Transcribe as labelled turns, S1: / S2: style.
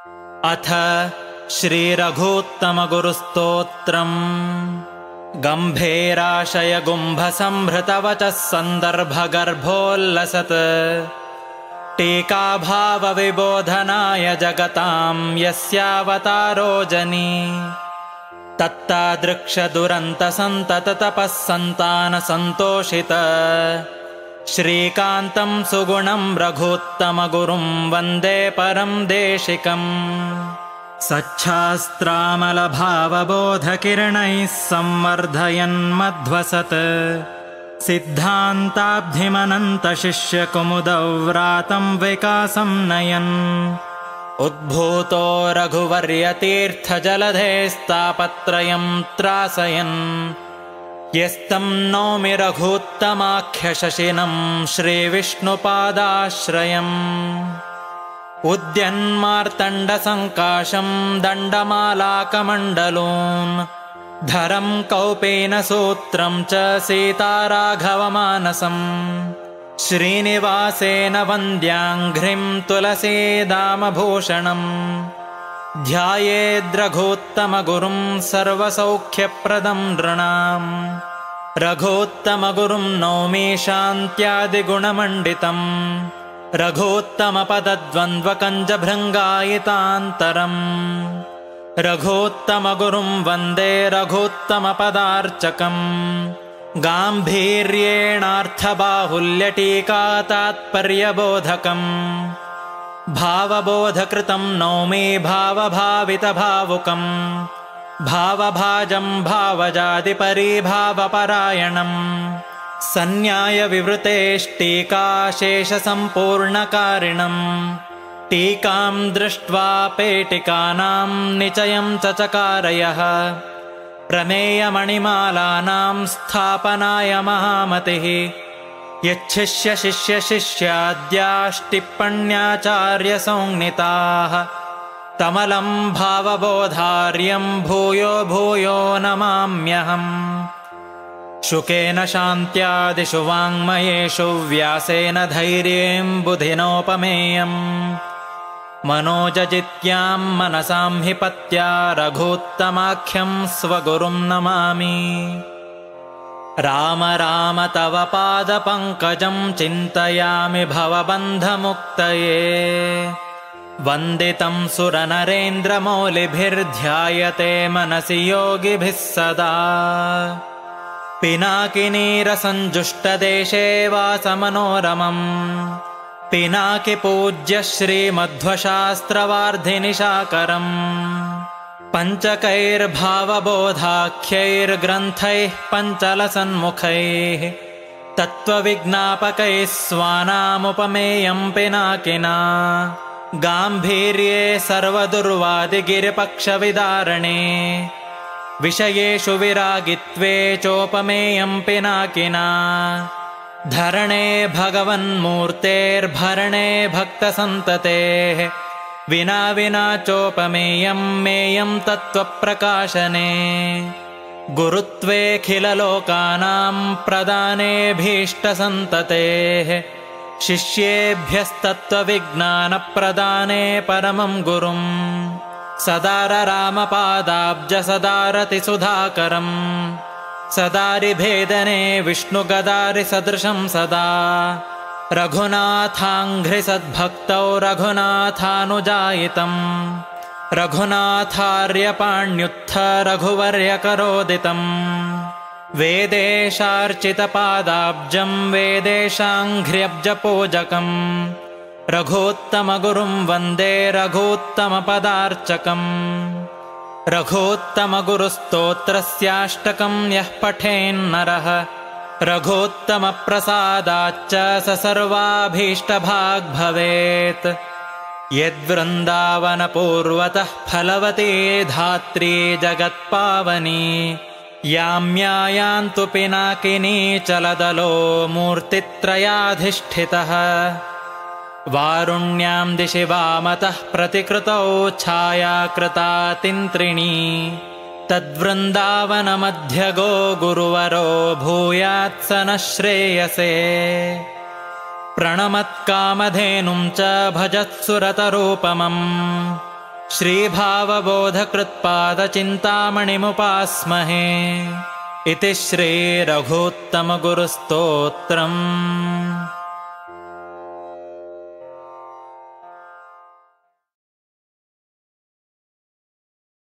S1: अथ श्रीरघूत्तमगुरुस्तोत्रम्। गम्भीराशयगुम्भसंहृतवचः सन्दर्भगर्भोल्लसत् टीकाभावविबोधनाय जगतां यस्यावतारो जनी। तत्तादृक्षदुरन्तसन्तततपः सन्तानसन्तोषित श्रीकान्तं सुगुणं रघूत्तमगुरुं वन्दे परं देशिकम्। सच्छास्त्रामलभावबोधकिरणैः संवर्धयन्मध्वसत् सिद्धान्ताब्धिमनन्तशिष्यकुमुदव्रातं विकासं नयन्। उद्भूतो रघुवर्यतीर्थजलधेस्तापत्रयं त्रासयन् यस्तं नौमि रघूत्तमाख्यशशिनं श्रीविष्णुपादाश्रयम्। उद्यन्मार्तण्डसङ्काशं दण्डमालाकमण्डलून् धरं कौपेनसूत्रं च सीताराघवमानसम्। श्रीनिवासेन वन्द्याङ्घ्रिं तुलसीदामभूषणम् ध्यायेद्रघूत्तमगुरुं सर्वसौख्यप्रदं नृणाम्। रघूत्तमगुरुं नौमि शान्त्यादिगुणमण्डितम् रघूत्तमपदद्वन्द्वकञ्जभृङ्गायितान्तरम्। रघूत्तमगुरुं वन्दे रघूत्तमपदार्चकम् गाम्भीर्येणार्थबाहुल्यटीकातात्पर्यबोधकम्। भावबोधकृतं नौमि भावभावितभावुकम् भावभाजं भावजादिपरीभावपरायणम्। सन्न्यायविवृतेष्टीकाशेषसम्पूर्णकारिणम् टीकां दृष्ट्वा पेटिकानां निचयं च चकारयः। प्रमेयमणिमालानां स्थापनाय महामतिः यच्छिष्यशिष्यशिष्याद्याष्टिप्पण्याचार्यसंज्ञिताः। तमलं भावबोधार्यं भूयो भूयो नमाम्यहम्। शुकेन शान्त्यादिषु वाङ्मयेषु व्यासेन धैर्येण बुधिनोपमेयम्। मनोजजित्यां मनसां हि पत्या रघूत्तमाख्यं स्वगुरुं नमामि। राम राम तव पादपङ्कजं चिन्तयामि भवबन्धमुक्तये। वन्दितं सुरनरेन्द्रमौलिभिर्ध्यायते मनसि योगिभिः सदा। पिनाकिनीरसञ्जुष्टदेशे वासमनोरमम् पिनाकिपूज्य श्रीमध्वशास्त्रवार्धिनिशाकरम्। पञ्चकैर्भावबोधाख्यैर्ग्रन्थैः पञ्चलसन्मुखैः तत्त्वविज्ञापकैः स्वानामुपमेयं पिनाकिना। गाम्भीर्ये सर्वदुर्वादिगिरिपक्षविदारणे विषयेषु विरागित्वे चोपमेयं पिनाकिना। धरणे भगवन्मूर्तेर्भरणे भक्तसन्ततेः विना विना चोपमेयं मेयं तत्त्वप्रकाशने। गुरुत्वेऽखिललोकानां प्रदानेऽभीष्टसन्ततेः शिष्येभ्यस्तत्त्वविज्ञानप्रदाने परमं गुरुम्। सदाररामपादाब्जसदारतिसुधाकरम् सदारिभेदने विष्णुगदारिसदृशं सदा। रघुनाथाङ्घ्रिसद्भक्तौ रघुनाथानुजायितम् रघुनाथार्यपाण्युत्थ रघुवर्यकरोदितम्। वेदेशार्चितपादाब्जं वेदेशाङ्घ्र्यब्जपूजकम् रघूत्तमगुरुं वन्दे रघूत्तमपदार्चकम्। रघूत्तमगुरुस्तोत्रस्याष्टकं यः पठेन्नरः रघूत्तमप्रसादाच्च स सर्वाभीष्टभाग् भवेत्। यद्वृन्दावनपूर्वतः फलवती धात्री जगत्पावनी याम्यायान्तु पिनाकिनी चलदलो मूर्तित्रयाधिष्ठितः। वारुण्यां दिशि वामतः प्रतिकृतौ छायाकृता तिन्त्रिणी तद्वृन्दावनमध्यगो गुरुवरो भूयात्स नः श्रेयसे। प्रणमत्कामधेनुं च भजत्सुरतरूपमम् श्रीभावबोधकृत्पादचिन्तामणिमुपास्महे इति श्रीरघूत्तमगुरुस्तोत्रम्।